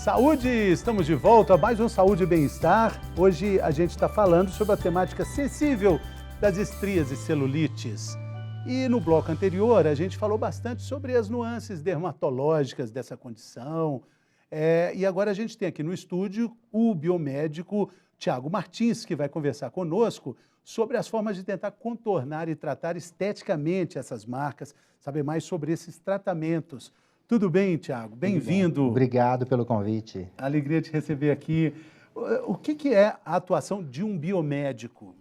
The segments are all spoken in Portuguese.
Saúde! Estamos de volta a mais um Saúde e Bem-Estar. Hoje a gente está falando sobre a temática sensível das estrias e celulites. E no bloco anterior a gente falou bastante sobre as nuances dermatológicas dessa condição. E agora a gente tem aqui no estúdio o biomédico Tiago Martins, que vai conversar conosco sobre as formas de tentar contornar e tratar esteticamente essas marcas, saber mais sobre esses tratamentos. Tudo bem, Tiago? Bem-vindo. Obrigado pelo convite. Alegria te receber aqui. O que é a atuação de um biomédico?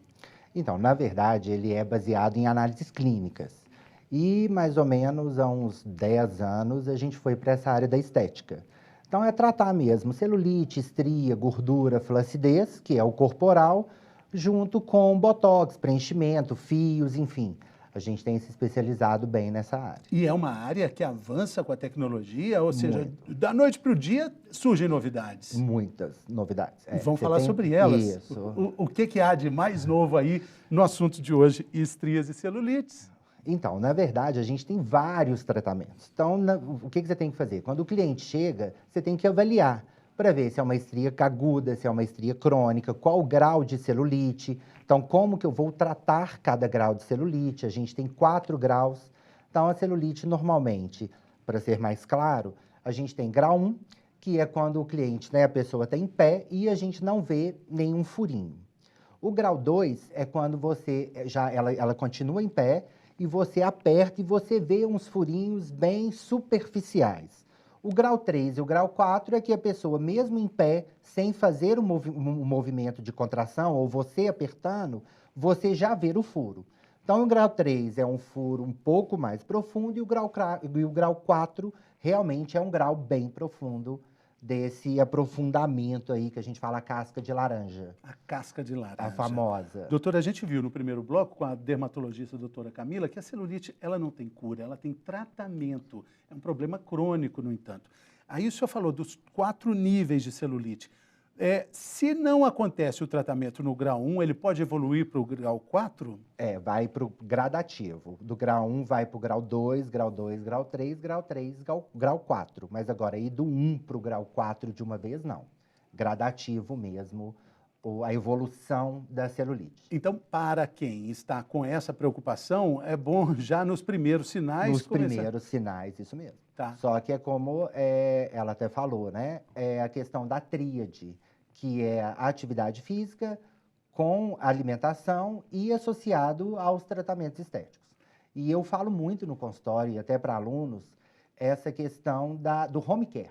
Então, na verdade, ele é baseado em análises clínicas. E, mais ou menos, há uns 10 anos, a gente foi para essa área da estética. Então, é tratar mesmo celulite, estria, gordura, flacidez, que é o corporal, junto com botox, preenchimento, fios, enfim. A gente tem se especializado bem nessa área. E é uma área que avança com a tecnologia, ou seja, da noite para o dia surgem novidades. Muitas novidades. Vamos falar sobre elas. Isso. O que há de mais novo aí no assunto de hoje, estrias e celulites? Então, na verdade, a gente tem vários tratamentos. Então, o que você tem que fazer? Quando o cliente chega, você tem que avaliar para ver se é uma estria aguda, se é uma estria crônica, qual o grau de celulite. Então, como que eu vou tratar cada grau de celulite? A gente tem 4 graus. Então, a celulite, normalmente, para ser mais claro, a gente tem grau 1, que é quando o cliente, a pessoa está em pé e a gente não vê nenhum furinho. O grau 2 é quando ela continua em pé e você aperta e você vê uns furinhos bem superficiais. O grau 3 e o grau 4 é que a pessoa, mesmo em pé, sem fazer um movimento de contração, ou você apertando, você já vê o furo. Então, o grau 3 é um furo um pouco mais profundo e o grau 4 realmente é um grau bem profundo desse aprofundamento aí que a gente fala casca de laranja. A casca de laranja. A famosa. Doutora, a gente viu no primeiro bloco com a dermatologista doutora Camila que a celulite ela não tem cura, ela tem tratamento. É um problema crônico, no entanto. Aí o senhor falou dos 4 níveis de celulite. Se não acontece o tratamento no grau 1, ele pode evoluir para o grau 4? Vai para o gradativo. Do grau 1 vai para o grau 2, grau 3, grau 4. Mas agora, ir do 1 para o grau 4 de uma vez, não. Gradativo mesmo, a evolução da celulite. Então, para quem está com essa preocupação, é bom já nos primeiros sinais primeiros sinais, isso mesmo. Tá. Só que é como ela até falou, né? É a questão da tríade, que é a atividade física com alimentação e associado aos tratamentos estéticos. E eu falo muito no consultório, e até para alunos, essa questão do home care,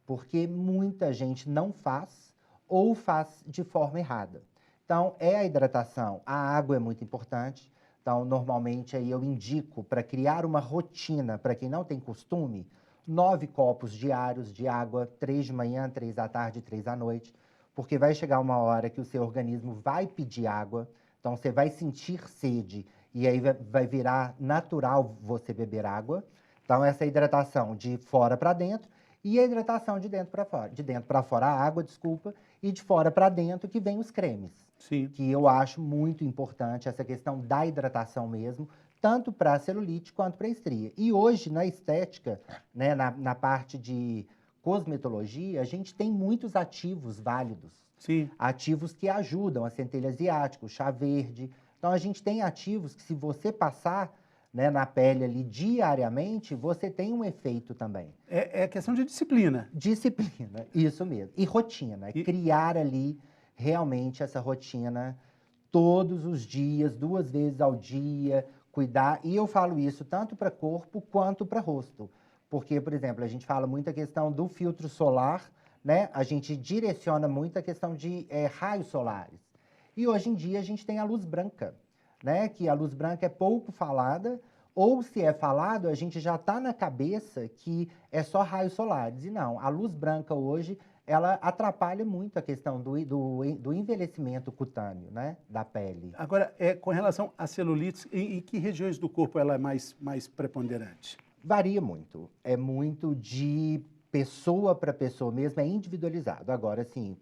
porque muita gente não faz ou faz de forma errada. Então, a hidratação, a água é muito importante. Então, normalmente, aí eu indico para criar uma rotina, para quem não tem costume, 9 copos diários de água, 3 de manhã, 3 da tarde, 3 da noite, porque vai chegar uma hora que o seu organismo vai pedir água, então você vai sentir sede e aí vai virar natural você beber água. Então, essa hidratação de fora para dentro e a hidratação de dentro para fora. De dentro para fora a água, desculpa, e de fora para dentro que vem os cremes. Sim. Que eu acho muito importante essa questão da hidratação mesmo, tanto para a celulite quanto para a estria. E hoje, na estética, né, na parte de cosmetologia, a gente tem muitos ativos válidos. Sim. Ativos que ajudam, a centelha asiática, o chá verde. Então, a gente tem ativos que, se você passar, né, na pele ali diariamente, você tem um efeito também. É questão de disciplina. Disciplina, isso mesmo. E rotina. Criar ali realmente essa rotina todos os dias, 2 vezes ao dia, cuidar. E eu falo isso tanto para corpo quanto para rosto. Porque, por exemplo, a gente fala muito a questão do filtro solar, né? A gente direciona muito a questão de raios solares. E hoje em dia a gente tem a luz branca, né? Que a luz branca é pouco falada, ou se é falado, a gente já está na cabeça que é só raios solares. E não, a luz branca hoje, ela atrapalha muito a questão do envelhecimento cutâneo, né? Da pele. Agora, com relação à celulite, em que regiões do corpo ela é mais preponderante? Varia muito. É muito de pessoa para pessoa mesmo, é individualizado. Agora, assim,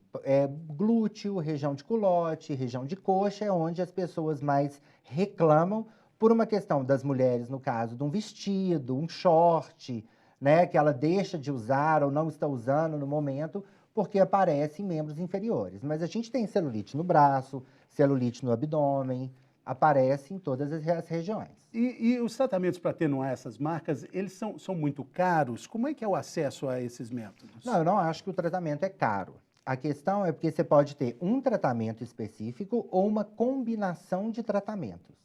glúteo, região de culote, região de coxa, é onde as pessoas mais reclamam por uma questão das mulheres, no caso, de um vestido, um short, né, que ela deixa de usar ou não está usando no momento, porque aparece em membros inferiores. Mas a gente tem celulite no braço, celulite no abdômen, aparece em todas as regiões. E os tratamentos para atenuar essas marcas, eles são muito caros? Como é que é o acesso a esses métodos? Não, eu não acho que o tratamento é caro. A questão é porque você pode ter um tratamento específico ou uma combinação de tratamentos.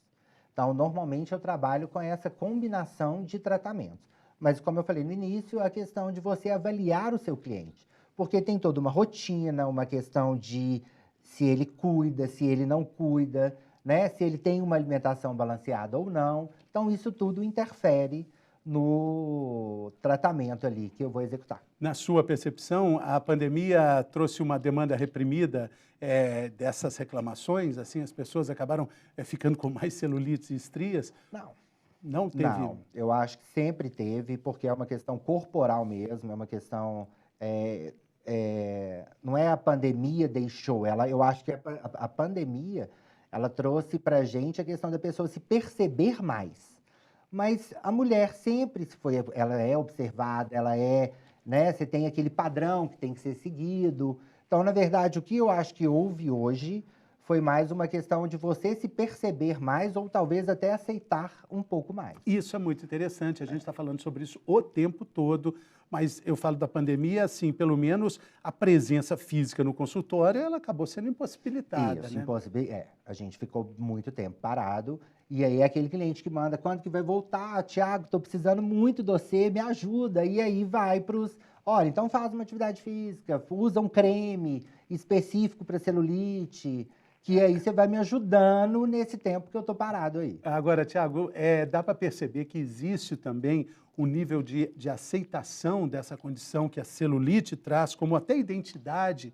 Então, normalmente eu trabalho com essa combinação de tratamentos. Mas, como eu falei no início, a questão de você avaliar o seu cliente. Porque tem toda uma rotina, uma questão de se ele cuida, se ele não cuida, né? Se ele tem uma alimentação balanceada ou não. Então, isso tudo interfere no tratamento ali que eu vou executar. Na sua percepção, a pandemia trouxe uma demanda reprimida dessas reclamações? Assim, as pessoas acabaram ficando com mais celulites e estrias? Não. Não teve? Não, eu acho que sempre teve, porque é uma questão corporal mesmo, é uma questão... não é a pandemia deixou, eu acho que a pandemia ela trouxe para a gente a questão da pessoa se perceber mais. Mas a mulher sempre ela é observada, ela né, você tem aquele padrão que tem que ser seguido. Então, na verdade, o que eu acho que houve hoje foi mais uma questão de você se perceber mais ou talvez até aceitar um pouco mais. Isso é muito interessante, a gente está falando sobre isso o tempo todo, mas eu falo da pandemia, assim, pelo menos a presença física no consultório, ela acabou sendo impossibilitada, Isso, né? a gente ficou muito tempo parado, e aí é aquele cliente que manda, quando que vai voltar? Tiago, estou precisando muito de você, me ajuda, e aí vai para os... Olha, então faz uma atividade física, usa um creme específico para celulite, que aí você vai me ajudando nesse tempo que eu estou parado aí. Agora, Tiago, dá para perceber que existe também um nível de aceitação dessa condição que a celulite traz, como até identidade,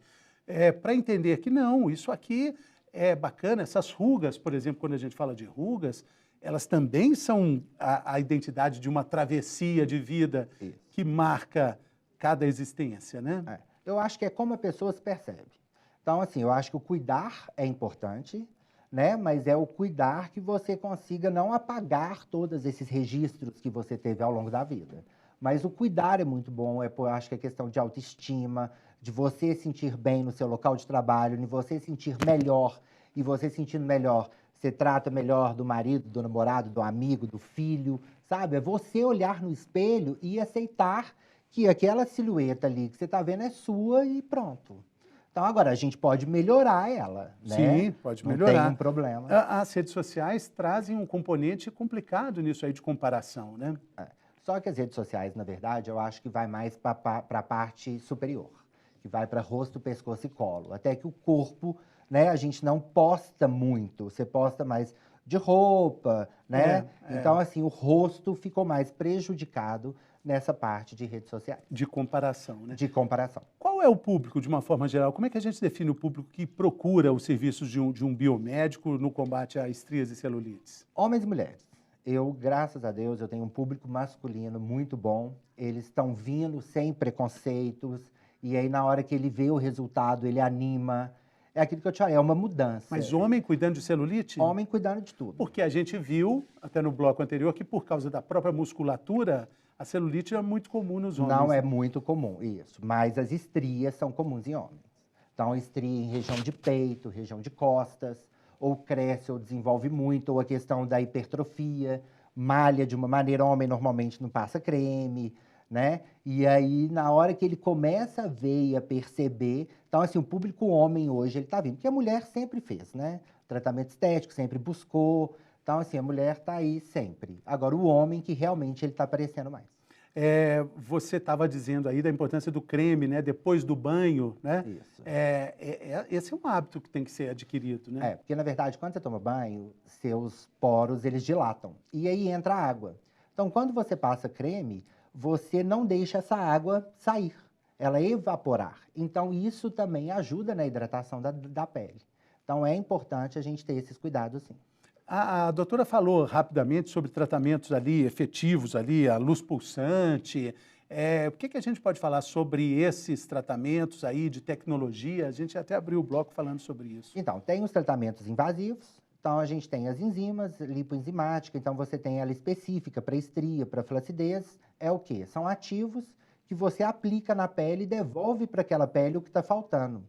para entender que não, isso aqui é bacana, essas rugas, por exemplo, quando a gente fala de rugas, elas também são a identidade de uma travessia de vida que marca cada existência, né? Eu acho que é como a pessoa se percebe. Então, assim, eu acho que o cuidar é importante, né? Mas é o cuidar que você consiga não apagar todos esses registros que você teve ao longo da vida. Mas o cuidar é muito bom, eu acho que é questão de autoestima, de você sentir bem no seu local de trabalho, de você sentir melhor, e você sentindo melhor, você trata melhor do marido, do namorado, do amigo, do filho, sabe? É você olhar no espelho e aceitar que aquela silhueta ali que você está vendo é sua e pronto. Então, agora, a gente pode melhorar ela, né? Sim, pode melhorar. Não tem um problema. As redes sociais trazem um componente complicado nisso aí de comparação, né? Só que as redes sociais, na verdade, eu acho que vai mais para a parte superior, que vai para rosto, pescoço e colo. Até que o corpo, né, a gente não posta muito, você posta mais de roupa, né? Então, assim, o rosto ficou mais prejudicado nessa parte de redes sociais. De comparação, né? De comparação. Qual é o público, de uma forma geral? Como é que a gente define o público que procura os serviços de um biomédico no combate a estrias e celulites? Homens e mulheres. Eu, graças a Deus, eu tenho um público masculino muito bom. Eles estão vindo sem preconceitos. E aí, na hora que ele vê o resultado, ele anima. É aquilo que eu te falei, é uma mudança. Mas homem cuidando de celulite? Homem cuidando de tudo. Porque a gente viu, até no bloco anterior, que por causa da própria musculatura, a celulite é muito comum nos homens. Não é muito comum, isso. Mas as estrias são comuns em homens. Então, estria em região de peito, região de costas, ou cresce ou desenvolve muito, ou a questão da hipertrofia, malha de uma maneira, homem normalmente não passa creme, né? E aí, na hora que ele começa a ver e a perceber... Então, assim, o público homem hoje, ele tá vindo. Porque a mulher sempre fez, né? Tratamento estético, sempre buscou. Então, assim, a mulher tá aí sempre. Agora, o homem que realmente ele tá aparecendo mais. Você estava dizendo aí da importância do creme, né? Depois do banho, né? Isso. Esse é um hábito que tem que ser adquirido, né? Porque, na verdade, quando você toma banho, seus poros, eles dilatam. E aí entra a água. Então, quando você passa creme, você não deixa essa água sair, ela evaporar. Então, isso também ajuda na hidratação da pele. Então, é importante a gente ter esses cuidados, sim. A doutora falou rapidamente sobre tratamentos ali efetivos, ali, a luz pulsante. O que a gente pode falar sobre esses tratamentos aí de tecnologia? A gente até abriu o bloco falando sobre isso. Então, tem os tratamentos invasivos, Então, a gente tem as enzimas, lipoenzimática, então você tem ela específica para estria, para flacidez. É o quê? São ativos que você aplica na pele e devolve para aquela pele o que está faltando.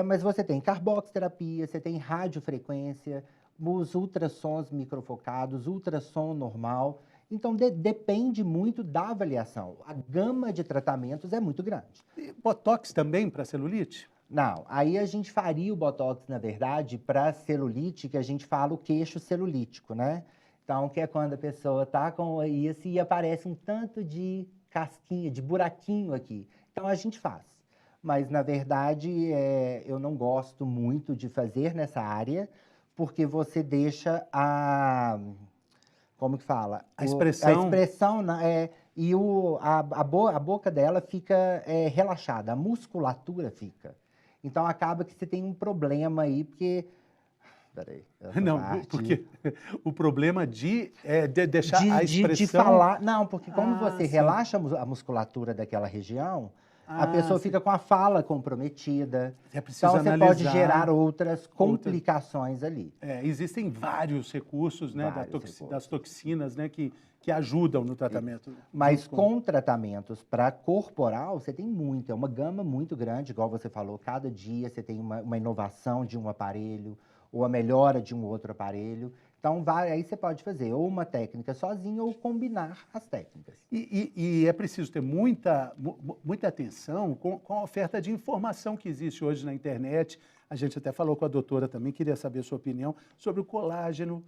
Mas você tem carboxiterapia, você tem radiofrequência, os ultrassons microfocados, ultrassom normal. Então, depende muito da avaliação. A gama de tratamentos é muito grande. E Botox também para celulite? Não, aí a gente faria o Botox, na verdade, para celulite, que a gente fala o queixo celulítico, né? Então, que é quando a pessoa tá com isso e aparece um tanto de casquinha, de buraquinho aqui. Então, a gente faz. Mas, na verdade, eu não gosto muito de fazer nessa área, porque você deixa como que fala? A expressão. A expressão, e a boca dela fica relaxada, a musculatura fica. Então, acaba que você tem um problema aí, porque... Peraí. Não, porque o problema de deixar a expressão... De falar... Não, porque como você sim. relaxa a musculatura daquela região, a pessoa fica com a fala comprometida. Então, você pode gerar outras complicações ali. Existem vários recursos, né, das toxinas, né, que ajudam no tratamento. Mas com tratamentos para corporal, você tem muito, é uma gama muito grande, igual você falou, cada dia você tem uma inovação de um aparelho, ou a melhora de um outro aparelho. Então, aí você pode fazer ou uma técnica sozinha ou combinar as técnicas. E é preciso ter muita atenção com a oferta de informação que existe hoje na internet. A gente até falou com a doutora também, queria saber a sua opinião sobre o colágeno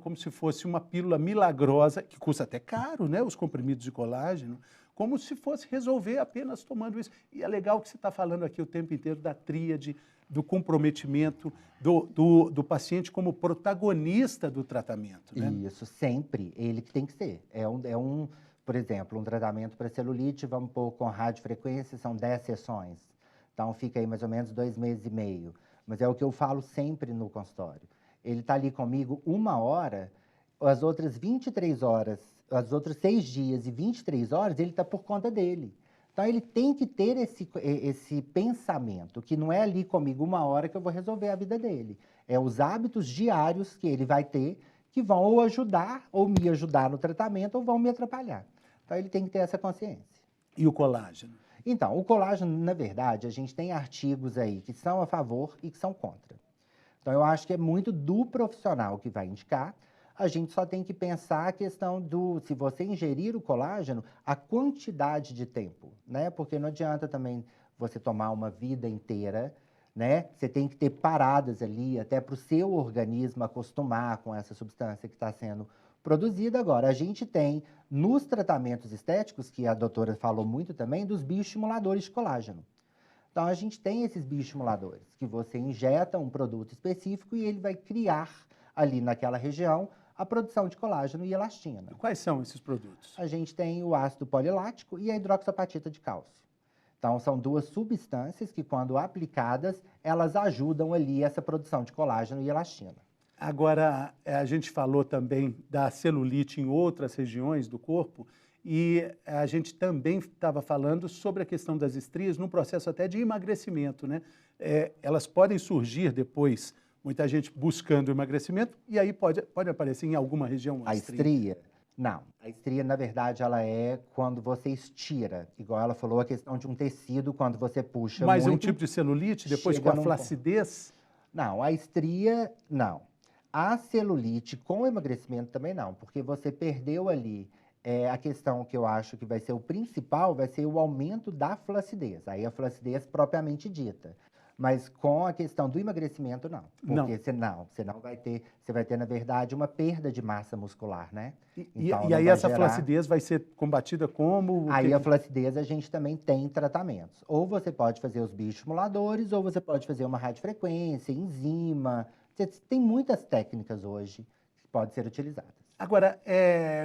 como se fosse uma pílula milagrosa, que custa até caro, né, os comprimidos de colágeno, como se fosse resolver apenas tomando isso. E é legal que você está falando aqui o tempo inteiro da tríade, do comprometimento do paciente como protagonista do tratamento, né? Isso, sempre. Ele que tem que ser. Por exemplo, um tratamento para celulite, vamos pôr com radiofrequência, são 10 sessões. Então, fica aí mais ou menos 2 meses e meio. Mas é o que eu falo sempre no consultório. Ele está ali comigo 1 hora, as outras 23 horas, os outros 6 dias e 23 horas, ele está por conta dele. Então, ele tem que ter esse pensamento, que não é ali comigo 1 hora que eu vou resolver a vida dele. É os hábitos diários que ele vai ter, que vão ou ajudar, ou me ajudar no tratamento, ou vão me atrapalhar. Então, ele tem que ter essa consciência. E o colágeno? Então, o colágeno, na verdade, a gente tem artigos aí que são a favor e que são contra. Então, eu acho que é muito do profissional que vai indicar. A gente só tem que pensar a questão se você ingerir o colágeno, a quantidade de tempo, né? Porque não adianta também você tomar uma vida inteira, né? Você tem que ter paradas ali, até para o seu organismo acostumar com essa substância que está sendo produzida. Agora, a gente tem, nos tratamentos estéticos, que a doutora falou muito também, dos bioestimuladores de colágeno. Então, a gente tem esses bioestimuladores, que você injeta um produto específico e ele vai criar ali naquela região a produção de colágeno e elastina. E quais são esses produtos? A gente tem o ácido polilático e a hidroxapatita de cálcio. Então, são 2 substâncias que, quando aplicadas, elas ajudam ali essa produção de colágeno e elastina. Agora, a gente falou também da celulite em outras regiões do corpo e a gente também estava falando sobre a questão das estrias num processo até de emagrecimento, né? Elas podem surgir depois, muita gente buscando emagrecimento, e aí pode aparecer em alguma região a estria. Não, a estria, na verdade, ela é quando você estira. Igual ela falou, a questão de um tecido, quando você puxa Mas muito... Mas é um tipo de celulite, depois com a flacidez? Não, a estria, não. A celulite com emagrecimento também não, porque você perdeu ali a questão que eu acho que vai ser o principal, vai ser o aumento da flacidez. Aí a flacidez propriamente dita. Mas com a questão do emagrecimento, não. Porque você não vai ter, você vai ter, na verdade, uma perda de massa muscular, né? Então, e aí essa flacidez vai ser combatida como? Aí a flacidez a gente também tem tratamentos. Ou você pode fazer os bioestimuladores, ou você pode fazer uma radiofrequência, enzima. Tem muitas técnicas hoje que podem ser utilizadas. Agora,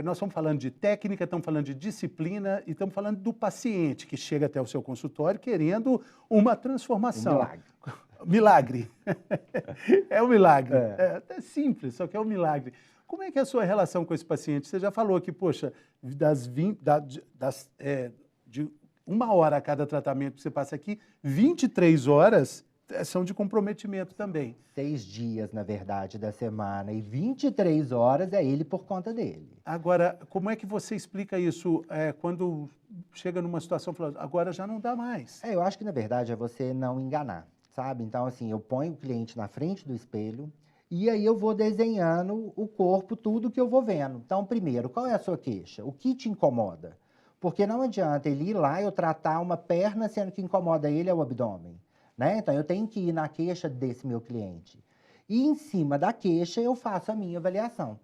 nós estamos falando de técnica, estamos falando de disciplina e estamos falando do paciente que chega até o seu consultório querendo uma transformação. Um milagre. Milagre. É um milagre. É até simples, só que é um milagre. Como é que é a sua relação com esse paciente? Você já falou que, poxa, de 1 hora a cada tratamento que você passa aqui, 23 horas são de comprometimento também. 6 dias, na verdade, da semana e 23 horas é ele por conta dele. Agora, como é que você explica isso quando chega numa situação falando, agora já não dá mais? Eu acho que, na verdade, é você não enganar, sabe? Então, assim, eu ponho o cliente na frente do espelho e aí eu vou desenhando o corpo, tudo que eu vou vendo. Então, primeiro, qual é a sua queixa? O que te incomoda? Porque não adianta ele ir lá e eu tratar uma perna, sendo que incomoda ele é o abdômen, né? Então, eu tenho que ir na queixa desse meu cliente. E em cima da queixa, eu faço a minha avaliação.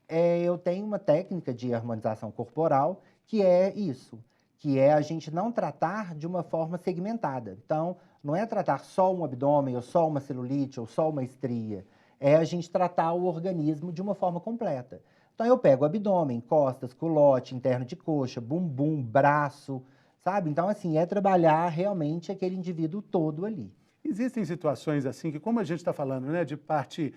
Eu tenho uma técnica de harmonização corporal que é isso, que é a gente não tratar de uma forma segmentada. Então, não é tratar só um abdômen, ou só uma celulite, ou só uma estria. É a gente tratar o organismo de uma forma completa. Então, eu pego o abdômen, costas, culote, interno de coxa, bumbum, braço, sabe? Então, assim, é trabalhar realmente aquele indivíduo todo ali. Existem situações assim que, como a gente está falando, né, de parte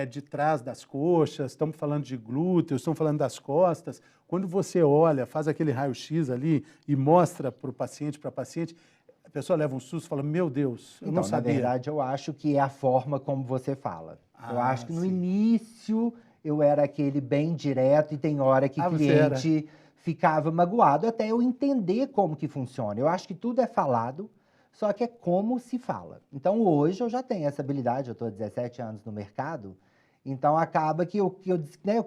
de trás das coxas, estamos falando de glúteos, estamos falando das costas, quando você olha, faz aquele raio-x ali e mostra para o paciente, para a paciente, a pessoa leva um susto e fala, meu Deus, eu não sabia. Na verdade, eu acho que é a forma como você fala. Eu acho que no sim. início eu era aquele bem direto e tem hora que o cliente ficava magoado até eu entender como que funciona. Eu acho que tudo é falado, só que é como se fala. Então, hoje eu já tenho essa habilidade, eu estou há 17 anos no mercado, então acaba que eu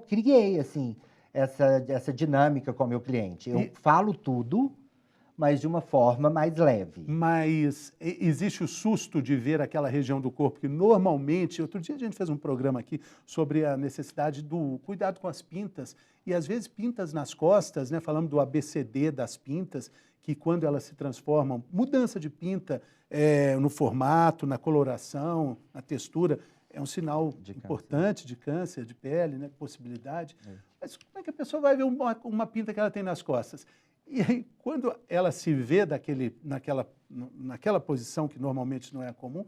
criei, assim, essa dinâmica com o meu cliente. Eu falo tudo, mas de uma forma mais leve. Mas existe o susto de ver aquela região do corpo que normalmente... Outro dia a gente fez um programa aqui sobre a necessidade do cuidado com as pintas, e às vezes pintas nas costas, né? Falamos do ABCD das pintas, que quando elas se transformam, mudança de pinta no formato, na coloração, na textura, é um sinal importante de câncer de pele, né? Possibilidade. Mas como é que a pessoa vai ver uma pinta que ela tem nas costas? E aí, quando ela se vê naquela posição que normalmente não é comum,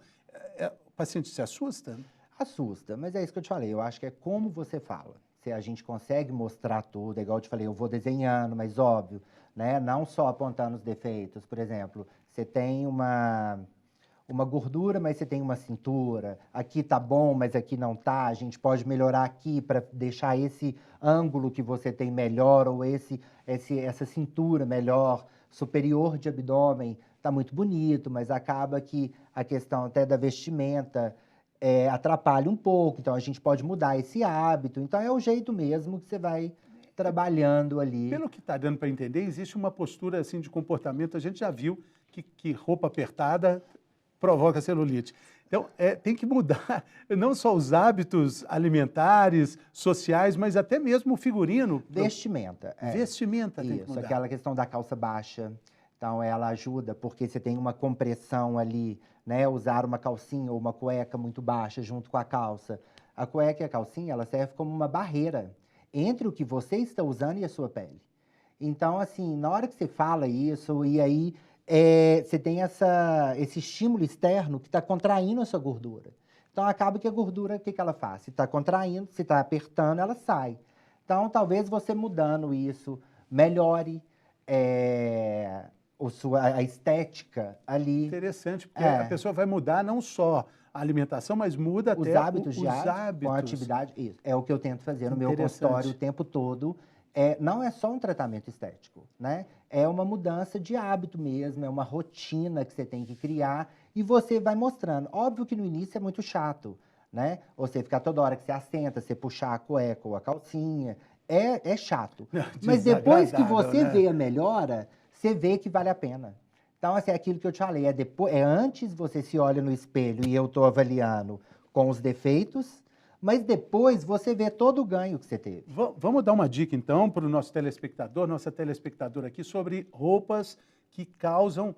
o paciente se assusta? Assusta, mas é isso que eu te falei. Eu acho que é como você fala. Se a gente consegue mostrar tudo, é igual eu te falei, eu vou desenhando, mas óbvio, né? Não só apontando os defeitos. Por exemplo, você tem uma gordura, mas você tem uma cintura. Aqui tá bom, mas aqui não tá. A gente pode melhorar aqui para deixar esse ângulo que você tem melhor, ou essa cintura melhor, superior de abdômen. Tá muito bonito, mas acaba que a questão até da vestimenta atrapalha um pouco. Então, a gente pode mudar esse hábito. Então, é o jeito mesmo que você vai trabalhando ali. Pelo que está dando para entender, existe uma postura assim de comportamento. A gente já viu que roupa apertada provoca celulite. Então, tem que mudar não só os hábitos alimentares, sociais, mas até mesmo o figurino. Vestimenta. Vestimenta tem que mudar. Isso, aquela questão da calça baixa. Então, ela ajuda, porque você tem uma compressão ali, né? Usar uma calcinha ou uma cueca muito baixa junto com a calça. A cueca e a calcinha, ela serve como uma barreira entre o que você está usando e a sua pele. Então, assim, na hora que você fala isso, e aí você tem esse estímulo externo que está contraindo a sua gordura. Então, acaba que a gordura, o que ela faz? Se está contraindo, se está apertando, ela sai. Então, talvez você mudando isso, melhore a estética ali. Interessante, porque a pessoa vai mudar não só a alimentação, mas muda até os hábitos com a atividade. Isso é o que eu tento fazer no meu consultório o tempo todo. Não é só um tratamento estético, né? É uma mudança de hábito mesmo, é uma rotina que você tem que criar e você vai mostrando. Óbvio que no início é muito chato, né? Você ficar toda hora que você assenta, você puxar a cueca ou a calcinha, é chato. Mas depois que você vê a melhora, você vê que vale a pena. Então, assim, é aquilo que eu te falei, antes você se olha no espelho e eu estou avaliando com os defeitos, mas depois você vê todo o ganho que você teve. Vamos dar uma dica, então, para o nosso telespectador, nossa telespectadora aqui, sobre roupas que causam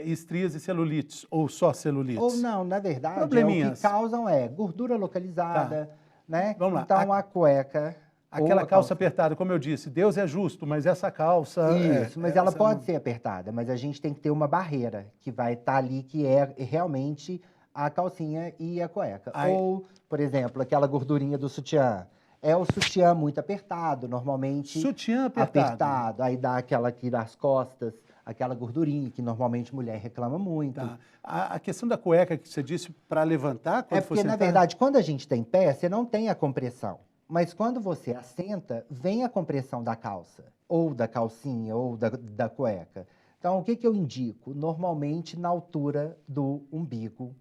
estrias e celulites, ou só celulites. Ou não, na verdade, o que causam gordura localizada, né? Vamos lá. Então, a cueca... Aquela calça apertada, como eu disse, Deus é justo, mas essa calça... Isso, mas ela pode ser apertada, mas a gente tem que ter uma barreira que vai estar ali, que é realmente a calcinha e a cueca. Ou, por exemplo, aquela gordurinha do sutiã. É o sutiã muito apertado, normalmente Sutiã apertado. apertado. Aí dá aquela aqui das costas, aquela gordurinha que normalmente mulher reclama muito. Tá. A questão da cueca que você disse para levantar quando É for porque, na sentar? verdade, quando a gente tem pé, você não tem a compressão. Mas quando você assenta, vem a compressão da calça, ou da calcinha, ou da cueca. Então, o que eu indico? Normalmente na altura do umbigo,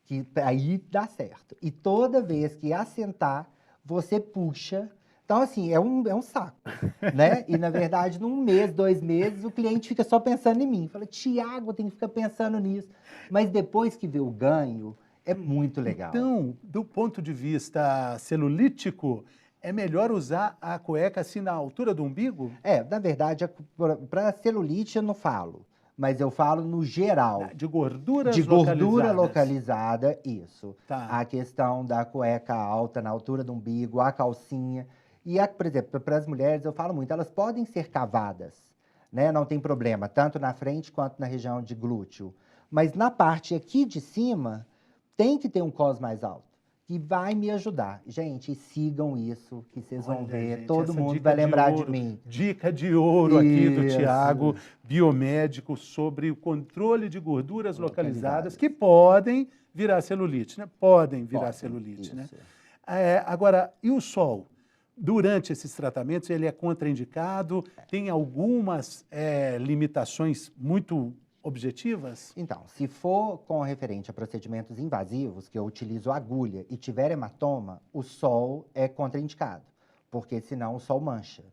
que aí dá certo. E toda vez que assentar, você puxa. Então, assim, é um saco, né? E, na verdade, num mês, 2 meses, o cliente fica só pensando em mim. Fala, Tiago, eu tenho que ficar pensando nisso. Mas depois que vê o ganho, é muito legal. Então, do ponto de vista celulítico, é melhor usar a cueca assim na altura do umbigo? Na verdade, para celulite eu não falo, mas eu falo no geral. De gorduras De gordura localizadas. localizada, isso. Tá. A questão da cueca alta na altura do umbigo, a calcinha. E, por exemplo, para as mulheres, eu falo muito, elas podem ser cavadas, né? Não tem problema, tanto na frente quanto na região de glúteo. Mas na parte aqui de cima, tem que ter um cos mais alto, que vai me ajudar. Gente, sigam isso, que vocês vão Olha, ver, gente, todo essa mundo dica vai lembrar de ouro, mim. Dica de ouro aqui do Isso. Tiago, biomédico, sobre o controle de gorduras localizadas Localizadas. que podem virar celulite, né? Podem virar Podem, celulite, né? isso. Agora, e o sol? Durante esses tratamentos, ele é contraindicado? Tem algumas limitações muito objetivas? Então, se for com referente a procedimentos invasivos, que eu utilizo agulha e tiver hematoma, o sol é contraindicado, porque senão o sol mancha.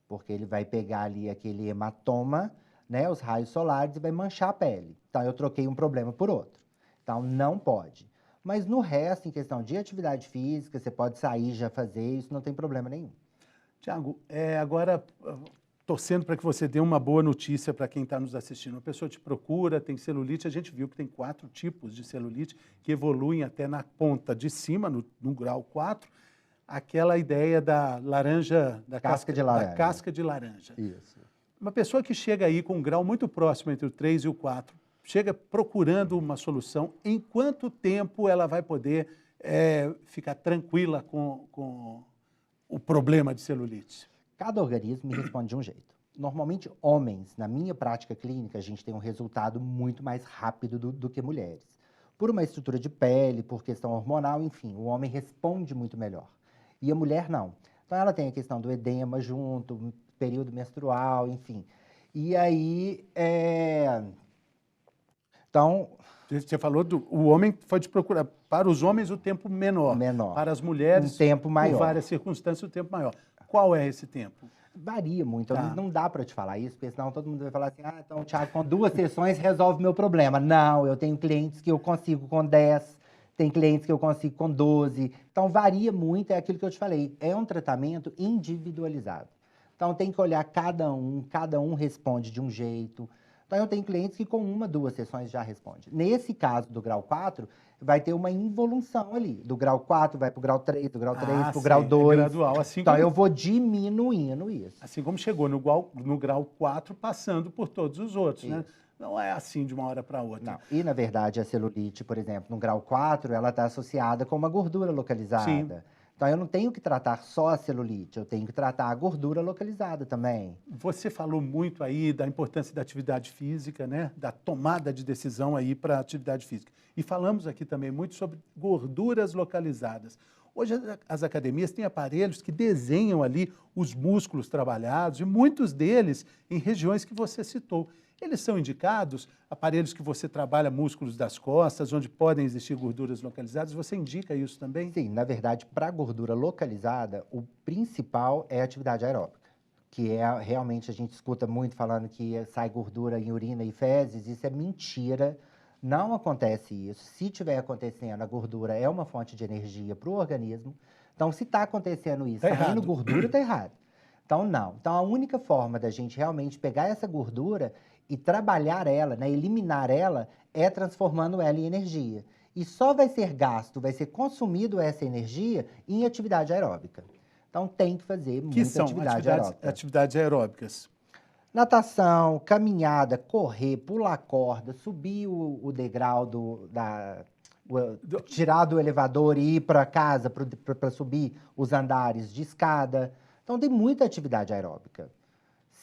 Porque ele vai pegar ali aquele hematoma, né, os raios solares, e vai manchar a pele. Então, eu troquei um problema por outro. Então, não pode. Mas no resto, em questão de atividade física, você pode sair já fazer, isso não tem problema nenhum. Tiago, agora torcendo para que você dê uma boa notícia para quem está nos assistindo. Uma pessoa te procura, tem celulite, a gente viu que tem 4 tipos de celulite que evoluem até na ponta de cima, no grau 4, aquela ideia da laranja, da Casca de laranja. Da casca de laranja. Isso. Uma pessoa que chega aí com um grau muito próximo entre o 3 e o 4, chega procurando uma solução, em quanto tempo ela vai poder ficar tranquila com o problema de celulite? Cada organismo me responde de um jeito. Normalmente, homens, na minha prática clínica, a gente tem um resultado muito mais rápido do que mulheres. Por uma estrutura de pele, por questão hormonal, enfim, o homem responde muito melhor. E a mulher não. Então, ela tem a questão do edema junto, período menstrual, enfim. E aí, Então... Você falou o homem foi te procurar. Para os homens, o tempo menor. Menor. Para as mulheres, Um tempo maior. por várias circunstâncias, o tempo maior. Qual é esse tempo? Varia muito. Tá. Não dá para te falar isso, porque senão todo mundo vai falar assim, então, Thiago, com 2 sessões resolve meu problema. Não, eu tenho clientes que eu consigo com 10, tem clientes que eu consigo com 12. Então, varia muito, é aquilo que eu te falei. É um tratamento individualizado. Então, tem que olhar cada um responde de um jeito. Então, eu tenho clientes que com 1, 2 sessões já responde. Nesse caso do grau 4, vai ter uma involução ali. Do grau 4 vai para o grau 3, do grau 3 para o grau 2. É gradual. Assim então, como, eu vou diminuindo isso. Assim como chegou no grau 4, passando por todos os outros, né? Não é assim de uma hora para outra. Não. E, na verdade, a celulite, por exemplo, no grau 4, ela está associada com uma gordura localizada. Sim. Então, eu não tenho que tratar só a celulite, eu tenho que tratar a gordura localizada também. Você falou muito aí da importância da atividade física, né? Da tomada de decisão aí para a atividade física. E falamos aqui também muito sobre gorduras localizadas. Hoje as academias têm aparelhos que desenham ali os músculos trabalhados e muitos deles em regiões que você citou. Eles são indicados, aparelhos que você trabalha músculos das costas, onde podem existir gorduras localizadas, você indica isso também? Sim, na verdade, para a gordura localizada, o principal é a atividade aeróbica, que realmente a gente escuta muito falando que sai gordura em urina e fezes, isso é mentira, não acontece isso. Se estiver acontecendo, a gordura é uma fonte de energia para o organismo, então se está acontecendo isso, saindo gordura, está errado. Então, não. Então, a única forma da gente realmente pegar essa gordura e trabalhar ela, né, eliminar ela, é transformando ela em energia. E só vai ser gasto, vai ser consumido essa energia em atividade aeróbica. Então, tem que fazer muita atividade aeróbica. Atividades aeróbicas? Natação, caminhada, correr, pular corda, subir o degrau tirar do elevador e ir para casa para subir os andares de escada. Então, tem muita atividade aeróbica.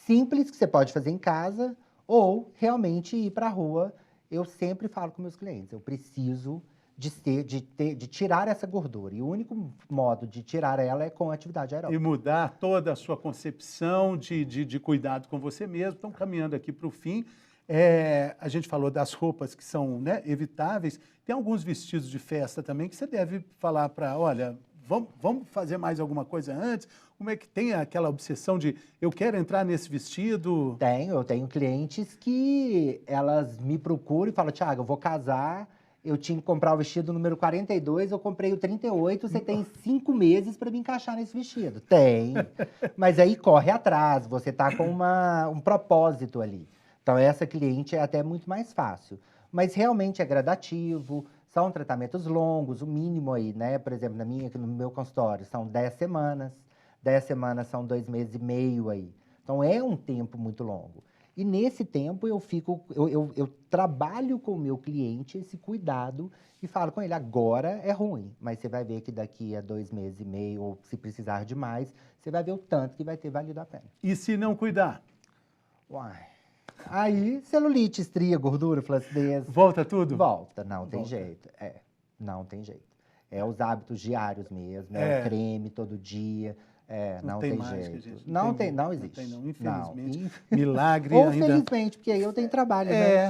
Simples, que você pode fazer em casa, ou realmente ir para a rua. Eu sempre falo com meus clientes, eu preciso de tirar essa gordura. E o único modo de tirar ela é com atividade aeróbica. E mudar toda a sua concepção de cuidado com você mesmo. Estão caminhando aqui para o fim. A gente falou das roupas que são, né, evitáveis. Tem alguns vestidos de festa também que você deve falar para, olha, vamos fazer mais alguma coisa antes? Como é que tem aquela obsessão de eu quero entrar nesse vestido? Eu tenho clientes que elas me procuram e falam, Thiago, eu vou casar, eu tinha que comprar o vestido número 42, eu comprei o 38, você tem 5 meses para me encaixar nesse vestido. Tem, mas aí corre atrás, você tá com um propósito ali. Então, essa cliente é até muito mais fácil. Mas realmente é gradativo, são tratamentos longos, o mínimo aí, né? Por exemplo, no meu consultório, são 10 semanas. 10 semanas são 2 meses e meio aí. Então, é um tempo muito longo. E nesse tempo, eu trabalho com o meu cliente esse cuidado e falo com ele, agora é ruim, mas você vai ver que daqui a 2 meses e meio, ou se precisar de mais, você vai ver o tanto que vai ter valido a pena. E se não cuidar? Uai. Aí, celulite, estria, gordura, flacidez. Volta tudo? Volta, não tem jeito. Não tem jeito. É os hábitos diários mesmo, o creme todo dia. Não tem mágica, jeito. Gente. Não existe. Não, infelizmente. Milagre Ou ainda. felizmente, porque aí eu tenho trabalho, né?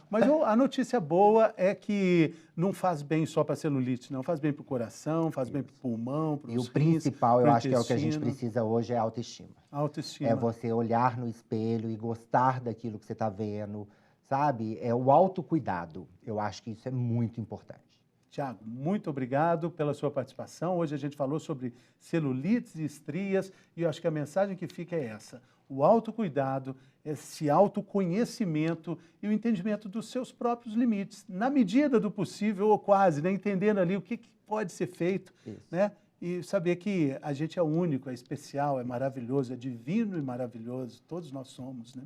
Mas a notícia boa é que não faz bem só para a celulite, não. Faz bem para o coração, faz bem para o pulmão, para os rins. E o principal, eu acho que é o que a gente precisa hoje, é a autoestima. Autoestima. É você olhar no espelho e gostar daquilo que você está vendo, sabe? É o autocuidado. Eu acho que isso é muito importante. Thiago, muito obrigado pela sua participação. Hoje a gente falou sobre celulites e estrias e eu acho que a mensagem que fica é essa. O autocuidado, esse autoconhecimento e o entendimento dos seus próprios limites, na medida do possível ou quase, né? Entendendo ali o que pode ser feito, né? E saber que a gente é único, é especial, é maravilhoso, é divino e maravilhoso. Todos nós somos, né?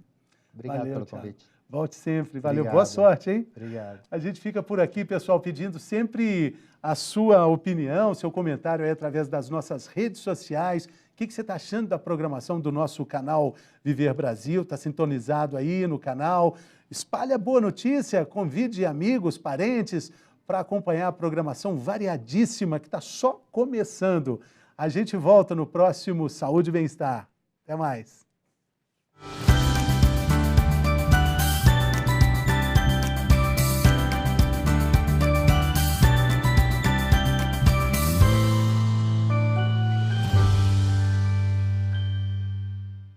Obrigado pelo convite. Volte sempre. Valeu. Obrigado. Boa sorte, hein? Obrigado. A gente fica por aqui, pessoal, pedindo sempre a sua opinião, seu comentário aí através das nossas redes sociais. O que você está achando da programação do nosso canal Viver Brasil? Está sintonizado aí no canal? Espalhe a boa notícia, convide amigos, parentes para acompanhar a programação variadíssima que está só começando. A gente volta no próximo Saúde e Bem-Estar. Até mais.